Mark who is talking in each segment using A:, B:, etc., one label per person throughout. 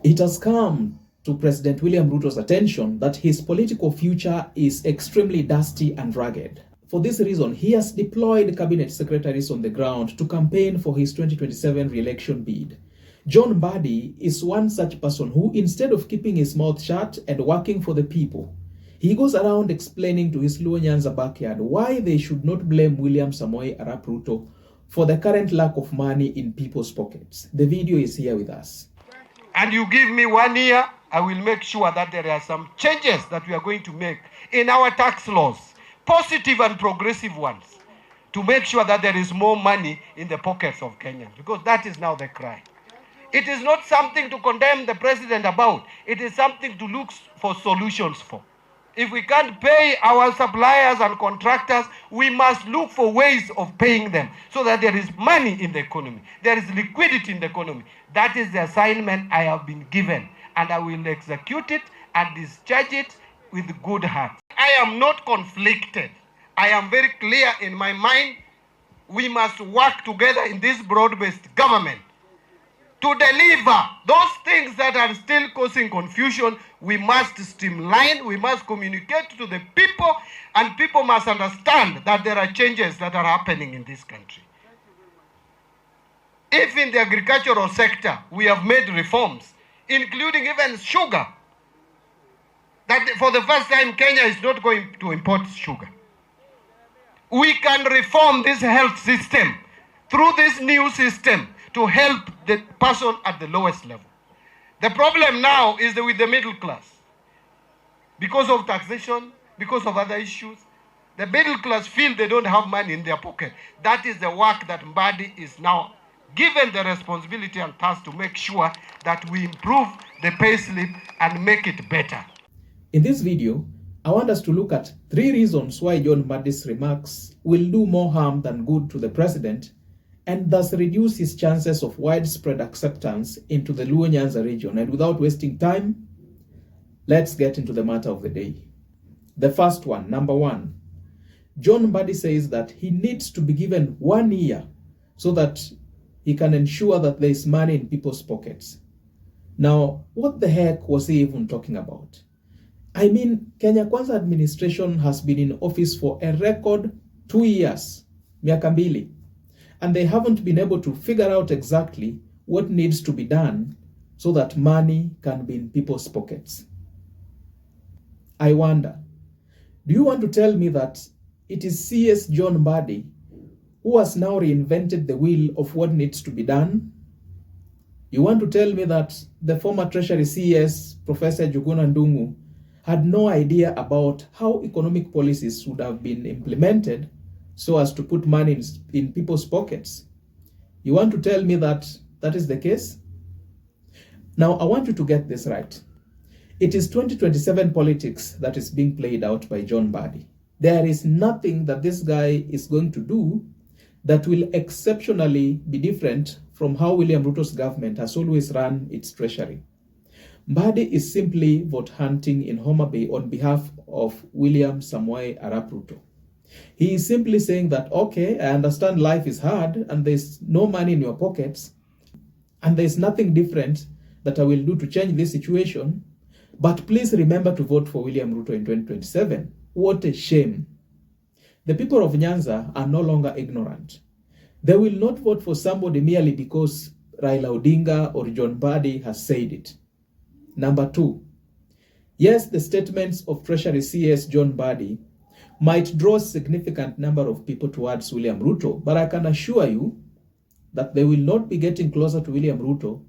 A: It has come to President William Ruto's attention that his political future is extremely dusty and rugged. For this reason, he has deployed cabinet secretaries on the ground to campaign for his 2027 re-election bid. John Mbadi is one such person who, instead of keeping his mouth shut and working for the people, he goes around explaining to his Luo Nyanza backyard why they should not blame William Samoei Arap Ruto for the current lack of money in people's pockets. The video is here with us.
B: And you give me 1 year, I will make sure that there are some changes that we are going to make in our tax laws, positive and progressive ones, to make sure that there is more money in the pockets of Kenyans, because that is now the cry. It is not something to condemn the president about. It is something to look for solutions for. If we can't pay our suppliers and contractors, we must look for ways of paying them so that there is money in the economy. There is liquidity in the economy. That is the assignment I have been given, and I will execute it and discharge it with good heart. I am not conflicted. I am very clear in my mind. We must work together in this broad-based government to deliver those things that are still causing confusion. We must streamline, we must communicate to the people, and people must understand that there are changes that are happening in this country. If in the agricultural sector we have made reforms, including even sugar, that for the first time Kenya is not going to import sugar. We can reform this health system through this new system to help the person at the lowest level. The problem now is with the middle class. Because of taxation, because of other issues, the middle class feel they don't have money in their pocket. That is the work that Mbadi is now given the responsibility and task to make sure that we improve the pay slip and make it better.
A: In this video, I want us to look at 3 reasons why John Mbadi's remarks will do more harm than good to the president, and thus reduce his chances of widespread acceptance into the Luo Nyanza region. And without wasting time, let's get into the matter of the day. The first one, number 1, John Mbadi says that he needs to be given 1 year so that he can ensure that there is money in people's pockets. Now, what the heck was he even talking about? I mean, Kenya Kwanza administration has been in office for a record 2 years, miaka mbili, and they haven't been able to figure out exactly what needs to be done so that money can be in people's pockets. I wonder, do you want to tell me that it is CS John Mbadi who has now reinvented the wheel of what needs to be done? You want to tell me that the former Treasury CS, Professor Njuguna Ndung'u, had no idea about how economic policies would have been implemented so as to put money in people's pockets? You want to tell me that that is the case? Now, I want you to get this right. It is 2027 politics that is being played out by John Mbadi. There is nothing that this guy is going to do that will exceptionally be different from how William Ruto's government has always run its treasury. Mbadi is simply vote hunting in Homabay on behalf of William Samoei Arap Ruto. He is simply saying that, okay, I understand life is hard and there's no money in your pockets and there's nothing different that I will do to change this situation, but please remember to vote for William Ruto in 2027. What a shame. The people of Nyanza are no longer ignorant. They will not vote for somebody merely because Raila Odinga or John Mbadi has said it. Number 2, yes, the statements of Treasury CS John Mbadi might draw a significant number of people towards William Ruto, but I can assure you that they will not be getting closer to William Ruto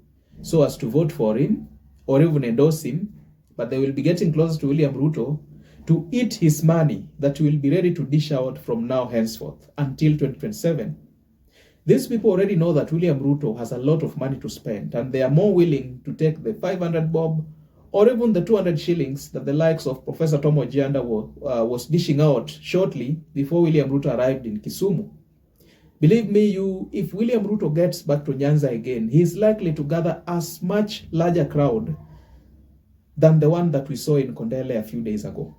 A: so as to vote for him or even endorse him, but they will be getting closer to William Ruto to eat his money that will be ready to dish out from now henceforth until 2027. These people already know that William Ruto has a lot of money to spend, and they are more willing to take the 500 bob or even the 200 shillings that the likes of Professor Tom Ojianda was dishing out shortly before William Ruto arrived in Kisumu. Believe me, if William Ruto gets back to Nyanza again, he is likely to gather as much larger crowd than the one that we saw in Kondele a few days ago.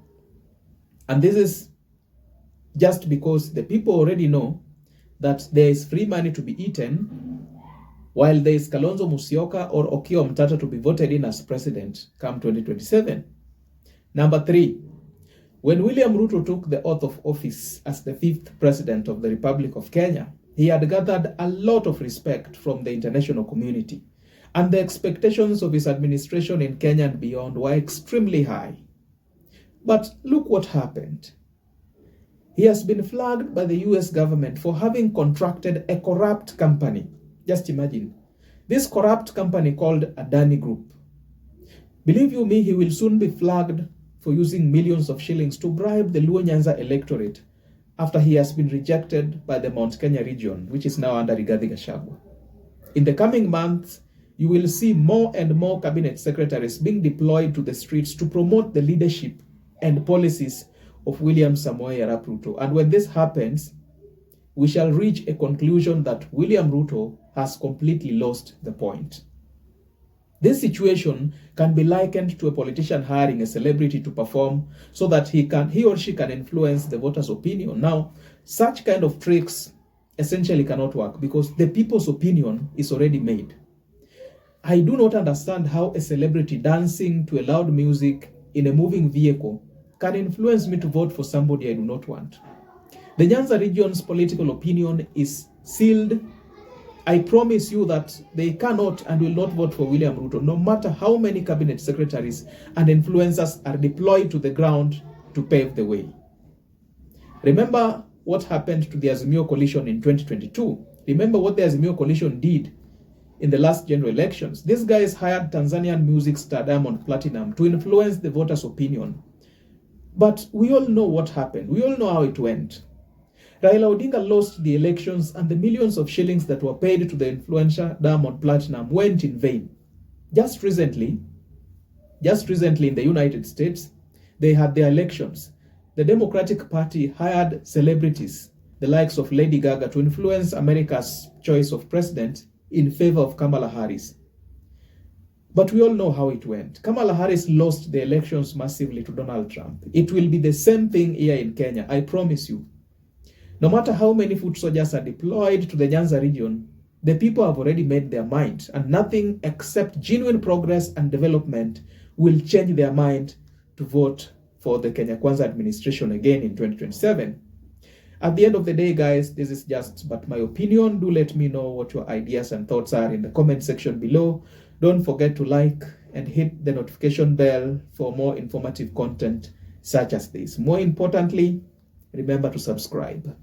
A: And this is just because the people already know that there is free money to be eaten while there is Kalonzo Musyoka or Okiya Omtata to be voted in as president come 2027. Number 3, when William Ruto took the oath of office as the 5th president of the Republic of Kenya, he had gathered a lot of respect from the international community, and the expectations of his administration in Kenya and beyond were extremely high. But look what happened. He has been flagged by the US government for having contracted a corrupt company. Just imagine. This corrupt company called Adani Group. Believe you me, he will soon be flagged for using millions of shillings to bribe the Luo Nyanza electorate after he has been rejected by the Mount Kenya region, which is now under Rigathi Gachagua. In the coming months, you will see more and more cabinet secretaries being deployed to the streets to promote the leadership and policies of William Samoei Arap Ruto. And when this happens, we shall reach a conclusion that William Ruto has completely lost the point. This situation can be likened to a politician hiring a celebrity to perform so that he or she can influence the voters' opinion. Now, such kind of tricks essentially cannot work because the people's opinion is already made. I do not understand how a celebrity dancing to a loud music in a moving vehicle can influence me to vote for somebody I do not want. The Nyanza region's political opinion is sealed. I promise you that they cannot and will not vote for William Ruto, no matter how many cabinet secretaries and influencers are deployed to the ground to pave the way. Remember what happened to the Azimio coalition in 2022. Remember what the Azimio coalition did in the last general elections. These guys hired Tanzanian music star Diamond Platinum to influence the voters' opinion. But we all know what happened. We all know how it went. Raila Odinga lost the elections and the millions of shillings that were paid to the influencer Diamond Platinum went in vain. Just recently in the United States, they had their elections. The Democratic Party hired celebrities, the likes of Lady Gaga, to influence America's choice of president in favor of Kamala Harris. But we all know how it went. Kamala Harris lost the elections massively to Donald Trump. It will be the same thing here in Kenya, I promise you. No matter how many foot soldiers are deployed to the Nyanza region, the people have already made their mind, and nothing except genuine progress and development will change their mind to vote for the Kenya Kwanza administration again in 2027. At the end of the day, guys, this is just but my opinion. Do let me know what your ideas and thoughts are in the comment section below. Don't forget to like and hit the notification bell for more informative content such as this. More importantly, remember to subscribe.